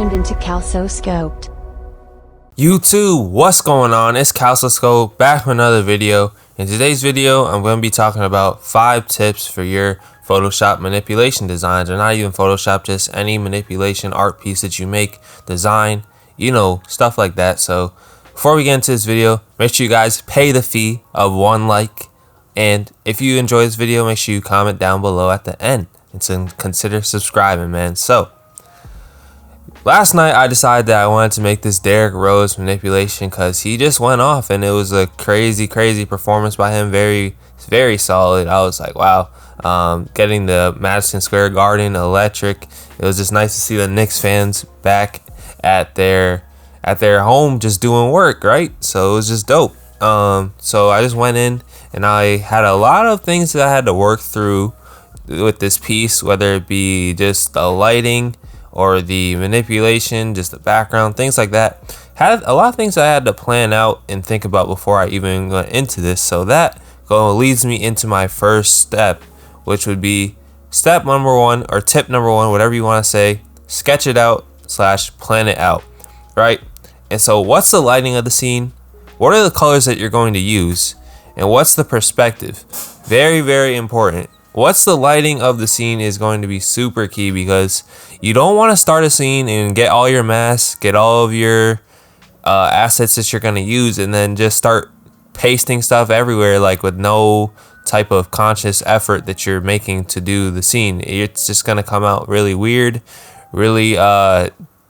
tuned into Calsoscoped. YouTube, what's going on? It's calsoscoped back with another video. In today's video, I'm going to be talking about 5 tips for your Photoshop manipulation designs, or not even Photoshop, just any manipulation art piece that you make, design, you know, stuff like that. So before we get into this video, make sure you guys pay the fee of 1 like, and if you enjoy this video, make sure you comment down below at the end and consider subscribing, man. So last night I decided that I wanted to make this Drose manipulation because he just went off and it was a crazy performance by him. Very solid. I was like, wow. Getting the Madison Square Garden electric. It was just nice to see the Knicks fans back at their home just doing work, right? So it was just dope. So I just went in and I had a lot of things that I had to work through with this piece, whether it be just the lighting or the manipulation, just the background, things like that. Had a lot of things I had to plan out and think about before I even went into this. So that leads me into my first step, which would be step number 1 or tip number 1, whatever you want to say. Sketch it out / plan it out, right? And so what's the lighting of the scene? What are the colors that you're going to use? And what's the perspective? Very important. What's the lighting of the scene is going to be super key, because you don't want to start a scene and get all your masks, get all of your assets that you're going to use, and then just start pasting stuff everywhere, like with no type of conscious effort that you're making to do the scene. It's just going to come out really weird, really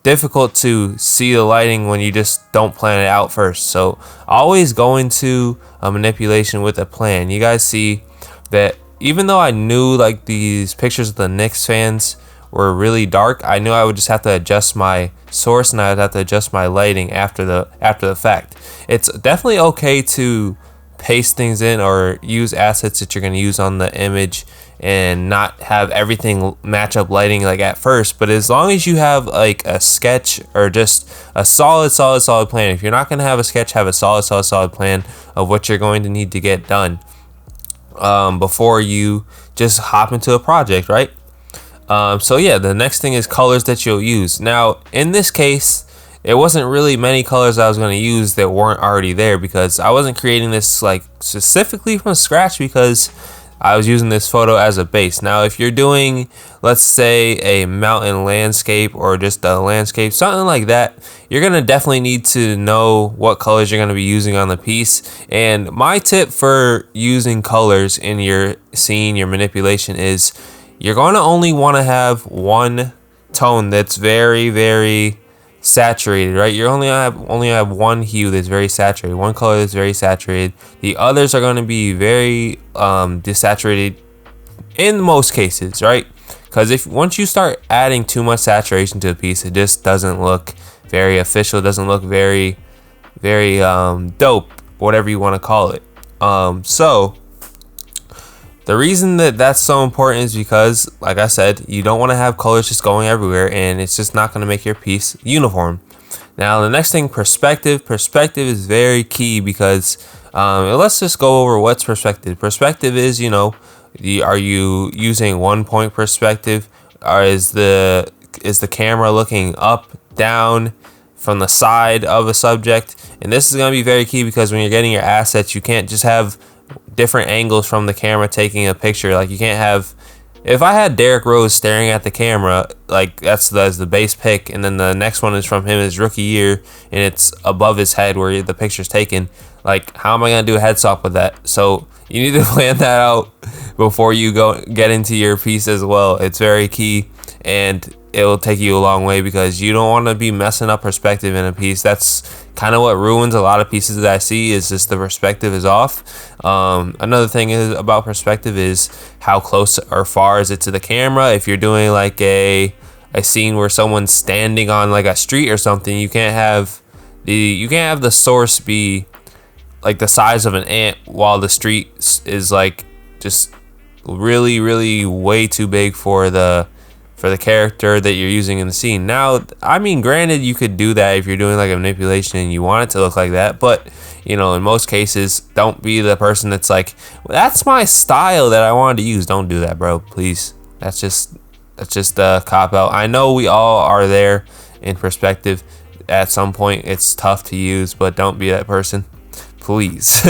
difficult to see the lighting when you just don't plan it out first. So always go into a manipulation with a plan. You guys see that even though I knew like these pictures of the Knicks fans were really dark, I knew I would just have to adjust my source and I would have to adjust my lighting after the fact. It's definitely okay to paste things in or use assets that you're going to use on the image and not have everything match up lighting like at first, but as long as you have like a sketch or just a solid plan. If you're not going to have a sketch, have a solid plan of what you're going to need to get done before you just hop into a project, right? So yeah, the next thing is colors that you'll use. Now in this case, it wasn't really many colors I was going to use that weren't already there, because I wasn't creating this like specifically from scratch, because I was using this photo as a base. Now if you're doing, let's say, a mountain landscape or just a landscape, something like that, you're going to definitely need to know what colors you're going to be using on the piece. And my tip for using colors in your scene, your manipulation, is you're going to only want to have one tone that's very saturated, right? You only have one hue that's very saturated, one color that's very saturated. The others are going to be very desaturated in most cases, right? Because if once you start adding too much saturation to a piece, it just doesn't look very official. It doesn't look very dope, whatever you want to call it. So the reason that that's so important is because, like I said, you don't want to have colors just going everywhere, and it's just not going to make your piece uniform. Now, the next thing, perspective. Perspective is very key, because let's just go over what's perspective. Perspective is, you know, are you using 1-point perspective, or is the camera looking up, down, from the side of a subject? And this is going to be very key, because when you're getting your assets, you can't just have different angles from the camera taking a picture. Like you can't have, if I had Derrick Rose staring at the camera, like that's the base pic, and then the next one is from him his rookie year and it's above his head where the picture's taken, like how am I gonna do a head swap with that? So you need to plan that out before you get into your piece as well. It's very key, and it will take you a long way, because you don't want to be messing up perspective in a piece. That's kind of what ruins a lot of pieces that I see, is just the perspective is off. Another thing is about perspective is how close or far is it to the camera. If you're doing like a scene where someone's standing on like a street or something, you can't have the source be like the size of an ant while the street is like just really way too big for the character that you're using in the scene. Now, I mean, granted, you could do that if you're doing like a manipulation and you want it to look like that, but you know, in most cases, don't be the person that's like, well, that's my style that I wanted to use. Don't do that, bro, please. That's just a cop out. I know we all are there in perspective. At some point it's tough to use, but don't be that person, please.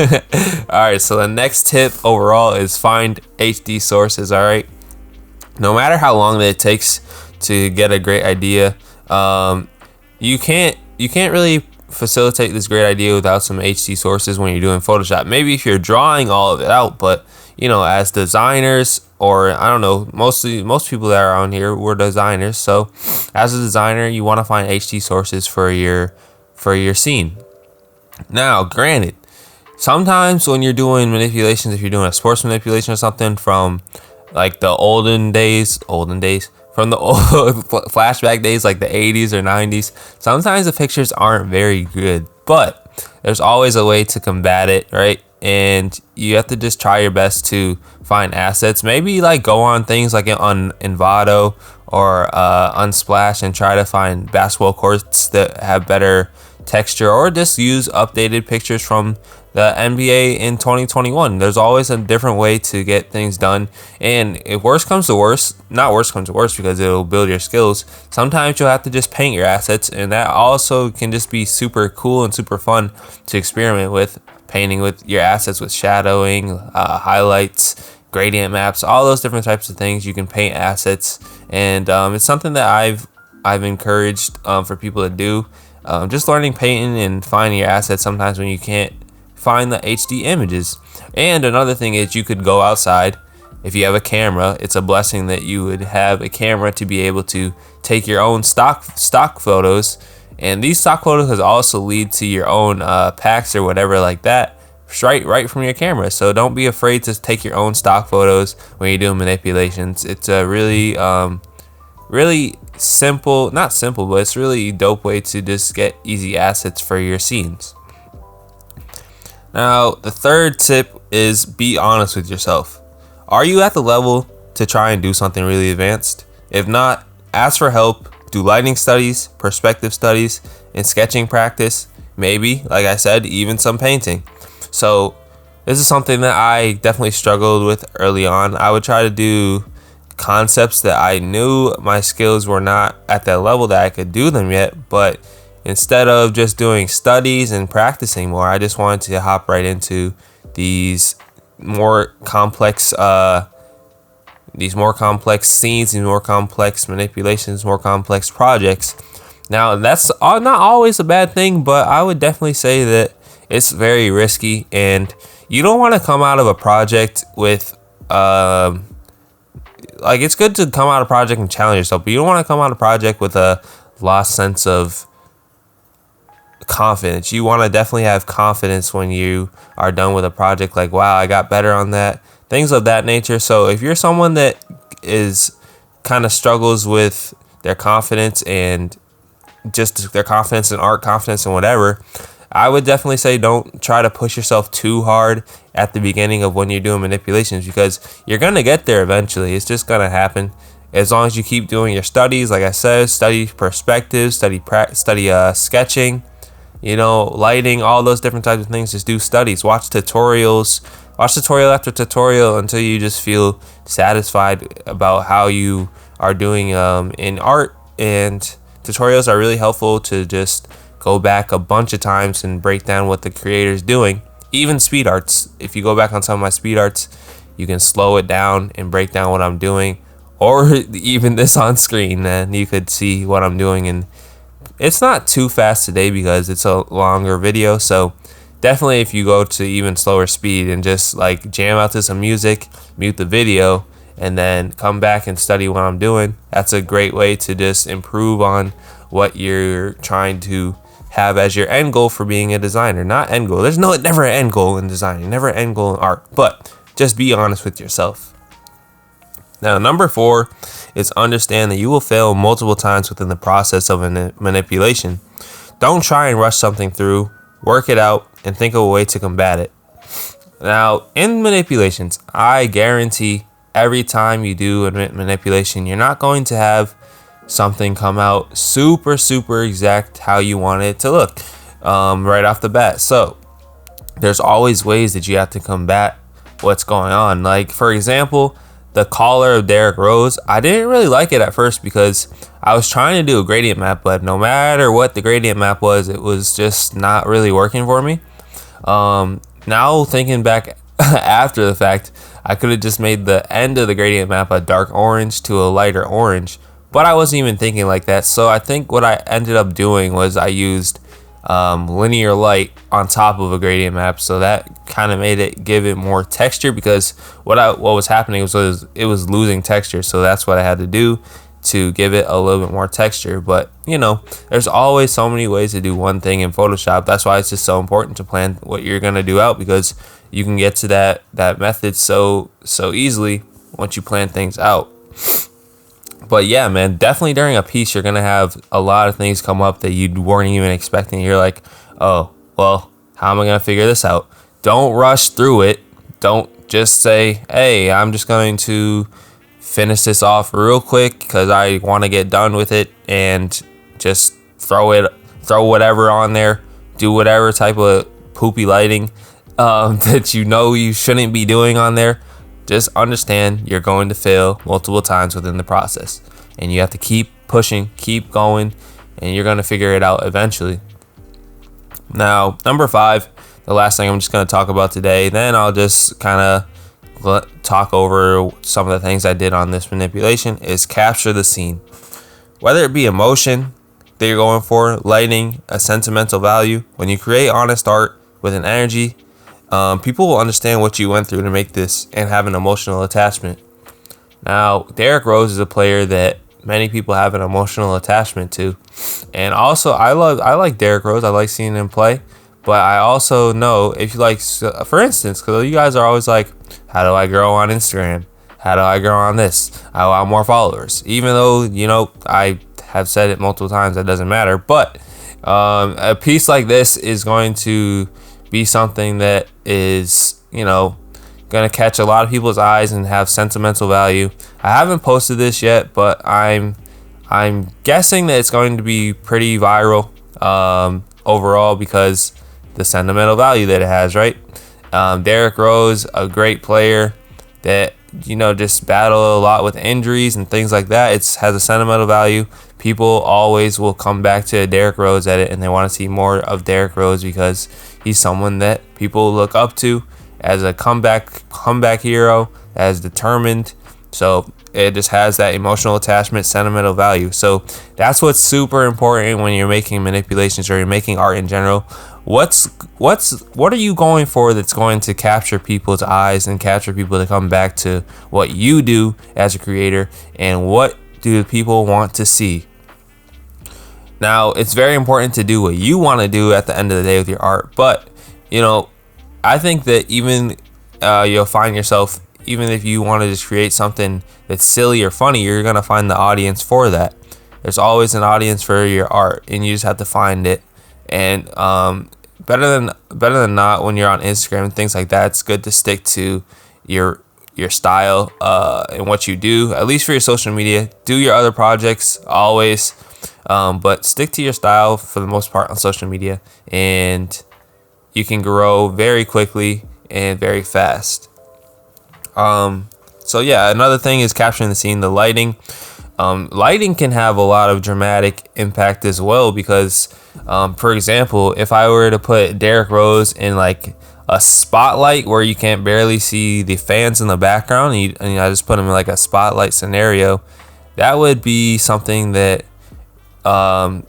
Alright, so the next tip overall is find HD sources. Alright, no matter how long it takes to get a great idea, you can't really facilitate this great idea without some HD sources when you're doing Photoshop. Maybe if you're drawing all of it out, but you know, as designers, or I don't know, most people that are on here were designers, so as a designer you want to find HD sources for your scene. Now granted, sometimes when you're doing manipulations, if you're doing a sports manipulation or something from like the olden days, from the old flashback days, like the 80s or 90s, sometimes the pictures aren't very good, but there's always a way to combat it, right? And you have to just try your best to find assets. Maybe like go on things like on Envato or Unsplash and try to find basketball courts that have better texture, or just use updated pictures from the NBA in 2021. There's always a different way to get things done, and if worst comes to worst, not worst comes to worst because it'll build your skills, sometimes you'll have to just paint your assets, and that also can just be super cool and super fun to experiment with, painting with your assets with shadowing, highlights, gradient maps, all those different types of things. You can paint assets, and it's something that I've encouraged for people to do. Just learning painting and finding your assets sometimes when you can't find the HD images. And another thing is, you could go outside. If you have a camera, it's a blessing that you would have a camera to be able to take your own stock photos, and these stock photos also lead to your own packs or whatever like that, right from your camera. So don't be afraid to take your own stock photos when you're doing manipulations. It's a really simple, not simple, but it's really dope way to just get easy assets for your scenes. Now, the third tip is be honest with yourself. Are you at the level to try and do something really advanced? If not, ask for help. Do lighting studies, perspective studies, and sketching practice. Maybe, like I said, even some painting. So this is something that I definitely struggled with early on. I would try to do concepts that I knew my skills were not at that level that I could do them yet, but instead of just doing studies and practicing more, I just wanted to hop right into these more complex scenes, these more complex manipulations, more complex projects. Now that's not always a bad thing, but I would definitely say that it's very risky, and you don't want to come out of a project with like, it's good to come out of a project and challenge yourself, but you don't want to come out of a project with a lost sense of confidence. You want to definitely have confidence when you are done with a project, like, wow, I got better on that, things of that nature. So if you're someone that is kind of struggles with their confidence and just their confidence in art, confidence in whatever, I would definitely say don't try to push yourself too hard at the beginning of when you're doing manipulations, because you're going to get there eventually. It's just going to happen. As long as you keep doing your studies, like I said, study perspective, study sketching, you know, lighting, all those different types of things. Just do studies, watch tutorials, watch tutorial after tutorial until you just feel satisfied about how you are doing in art. And tutorials are really helpful to just go back a bunch of times and break down what the creator's doing. Even speed arts, if you go back on some of my speed arts, you can slow it down and break down what I'm doing, or even this on screen, and you could see what I'm doing. And it's not too fast today because it's a longer video, so definitely if you go to even slower speed and just like jam out to some music, mute the video, and then come back and study what I'm doing, that's a great way to just improve on what you're trying to have as your end goal for being a designer. Not end goal. There's never an end goal in design, never an end goal in art, but just be honest with yourself. Now, number 4 is understand that you will fail multiple times within the process of a manipulation. Don't try and rush something through. Work it out and think of a way to combat it. Now, in manipulations, I guarantee every time you do a manipulation, you're not going to have something come out super exact how you want it to look right off the bat. So there's always ways that you have to combat what's going on. Like, for example, the collar of Derrick Rose, I didn't really like it at first because I was trying to do a gradient map, but no matter what the gradient map was, it was just not really working for me. Now thinking back after the fact, I could have just made the end of the gradient map a dark orange to a lighter orange, but I wasn't even thinking like that. So I think what I ended up doing was I used linear light on top of a gradient map, so that kind of made it give it more texture, because what was happening was it was losing texture. So that's what I had to do to give it a little bit more texture. But you know, there's always so many ways to do one thing in Photoshop. That's why it's just so important to plan what you're gonna do out, because you can get to that method so easily once you plan things out. But yeah, man, definitely during a piece, you're going to have a lot of things come up that you weren't even expecting. You're like, oh, well, how am I going to figure this out? Don't rush through it. Don't just say, hey, I'm just going to finish this off real quick because I want to get done with it, and just throw whatever on there. Do whatever type of poopy lighting that you know you shouldn't be doing on there. Just understand you're going to fail multiple times within the process, and you have to keep pushing, keep going, and you're going to figure it out eventually. Now, number 5, the last thing I'm just going to talk about today, then I'll just kind of talk over some of the things I did on this manipulation, is capture the scene. Whether it be emotion that you're going for, lighting, a sentimental value, when you create honest art with an energy, people will understand what you went through to make this and have an emotional attachment. Now, Derrick Rose is a player that many people have an emotional attachment to, and also I like Derrick Rose. I like seeing him play, but I also know, if you like, for instance, because you guys are always like, how do I grow on Instagram? How do I grow on this? I want more followers. Even though, you know, I have said it multiple times, that doesn't matter. But a piece like this is going to be something that is, you know, gonna catch a lot of people's eyes and have sentimental value. I haven't posted this yet, but I'm guessing that it's going to be pretty viral overall, because the sentimental value that it has, right? Derrick Rose, a great player that, you know, just battle a lot with injuries and things like that. It has a sentimental value. People always will come back to a Derrick Rose edit, and they want to see more of Derrick Rose because he's someone that people look up to as a comeback hero, as determined. So it just has that emotional attachment, sentimental value. So that's what's super important when you're making manipulations or you're making art in general. What are you going for that's going to capture people's eyes and capture people to come back to what you do as a creator, and what do people want to see? Now, it's very important to do what you want to do at the end of the day with your art, but you know, I think that even you'll find yourself, even if you want to just create something that's silly or funny, you're gonna find the audience for that. There's always an audience for your art, and you just have to find it. And better than not, when you're on Instagram and things like that, it's good to stick to your style and what you do, at least for your social media. Do your other projects always, but stick to your style for the most part on social media, and you can grow very quickly and very fast. So yeah, another thing is capturing the scene, the lighting. Lighting can have a lot of dramatic impact as well, because for example, if I were to put Derrick Rose in like a spotlight where you can't barely see the fans in the background, and I just put him in like a spotlight scenario, that would be something that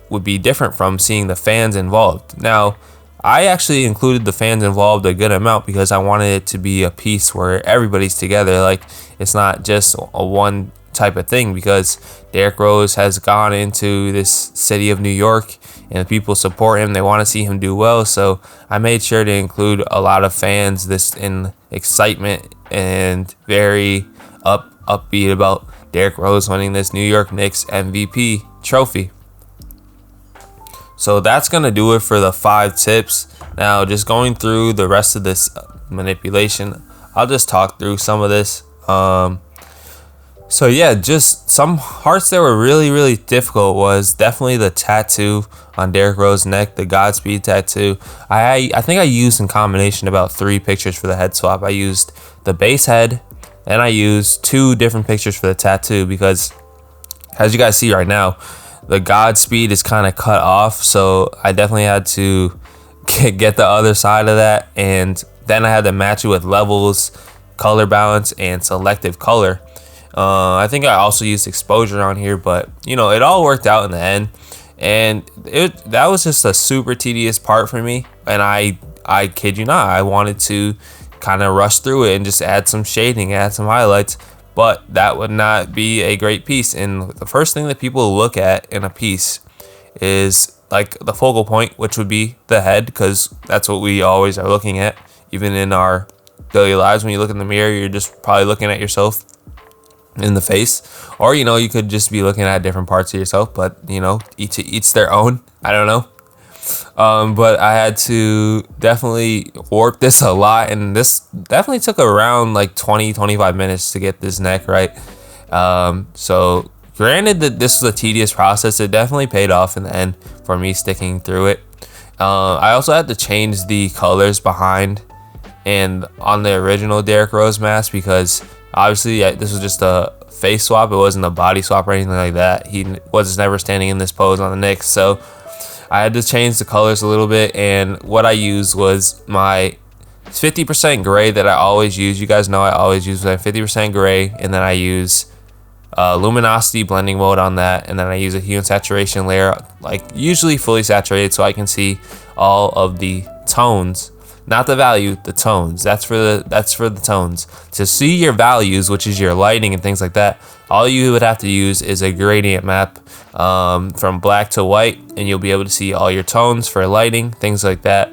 would be different from seeing the fans involved. Now, I actually included the fans involved a good amount because I wanted it to be a piece where everybody's together. Like, it's not just a one type of thing, because Derrick Rose has gone into this city of New York and people support him. They want to see him do well. So I made sure to include a lot of fans this in excitement and very upbeat about Derrick Rose winning this New York Knicks MVP trophy. So that's going to do it for the 5 tips. Now, just going through the rest of this manipulation, I'll just talk through some of this. So yeah, just some parts that were really difficult was definitely the tattoo on Derrick Rose's neck, the Godspeed tattoo. I think I used in combination about 3 pictures for the head swap. I used the base head, and I used 2 different pictures for the tattoo because, as you guys see right now, the Godspeed is kind of cut off, so I definitely had to get the other side of that, and then I had to match it with levels, color balance, and selective color. I think I also used exposure on here, but you know, it all worked out in the end, and that was just a super tedious part for me, and I kid you not, I wanted to kind of rush through it and just add some shading, add some highlights, but that would not be a great piece. And the first thing that people look at in a piece is like the focal point, which would be the head, because that's what we always are looking at. Even in our daily lives, when you look in the mirror, you're just probably looking at yourself in the face, or you know, you could just be looking at different parts of yourself, but you know, each their own. I don't know. But I had to definitely warp this a lot, and this definitely took around like 20-25 minutes to get this neck right. So granted that this was a tedious process, it definitely paid off in the end for me sticking through it. I also had to change the colors behind and on the original Derrick Rose mask, because obviously this was just a face swap, it wasn't a body swap or anything like that. He was never standing in this pose on the Knicks, so I had to change the colors a little bit, and what I used was my 50% gray that I always use. You guys know I always use my 50% gray, and then I use luminosity blending mode on that, and then I use a hue and saturation layer, like usually fully saturated, so I can see all of the tones, not the value, the tones. That's for the tones. To see your values, which is your lighting and things like that, all you would have to use is a gradient map from black to white, and you'll be able to see all your tones for lighting, things like that.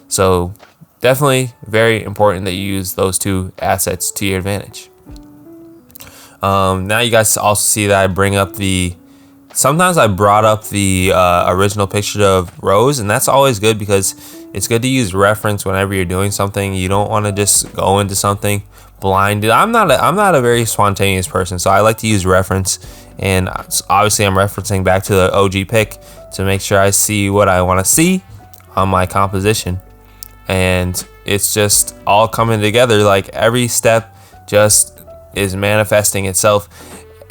So definitely very important that you use those 2 assets to your advantage. Now you guys also see that I bring up sometimes I brought up the original picture of Rose, and that's always good because it's good to use reference whenever you're doing something. You don't want to just go into something blinded. I'm not a very spontaneous person, so I like to use reference, and obviously I'm referencing back to the OG pic to make sure I see what I want to see on my composition, and it's just all coming together. Like every step just is manifesting itself.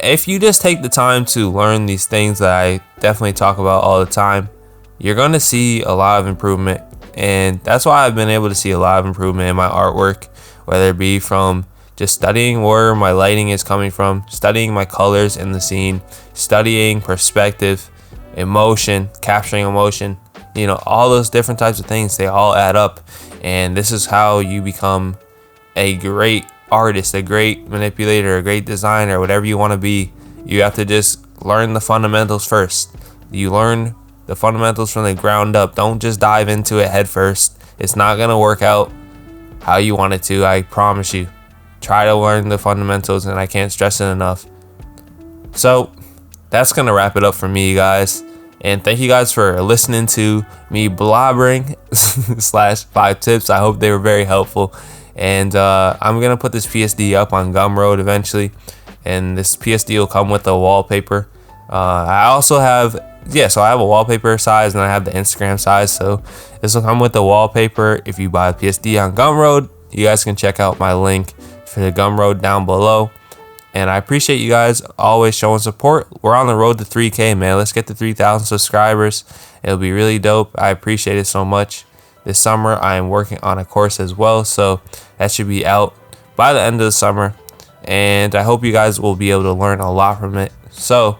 If you just take the time to learn these things that I definitely talk about all the time, you're going to see a lot of improvement, and that's why I've been able to see a lot of improvement in my artwork, whether it be from just studying where my lighting is coming from, studying my colors in the scene, studying perspective, emotion, capturing emotion, you know, all those different types of things, they all add up, and this is how you become a great artist, a great manipulator, a great designer, whatever you want to be. You have to just learn the fundamentals first. You learn the fundamentals from the ground up. Don't just dive into it head first. It's not going to work out how you want it to, I promise you. Try to learn the fundamentals, and I can't stress it enough. So that's going to wrap it up for me, guys. And thank you guys for listening to me blobbering / 5 tips. I hope they were very helpful. And I'm going to put this PSD up on Gumroad eventually. And this PSD will come with a wallpaper. I also have, so I have a wallpaper size and I have the Instagram size. So this will come with the wallpaper. If you buy a PSD on Gumroad, you guys can check out my link for the Gumroad down below. And I appreciate you guys always showing support. We're on the road to 3K, man. Let's get to 3,000 subscribers. It'll be really dope. I appreciate it so much. This summer, I am working on a course as well, so that should be out by the end of the summer. And I hope you guys will be able to learn a lot from it. So,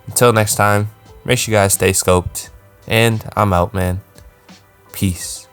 until next time, make sure you guys stay scoped. And I'm out, man. Peace.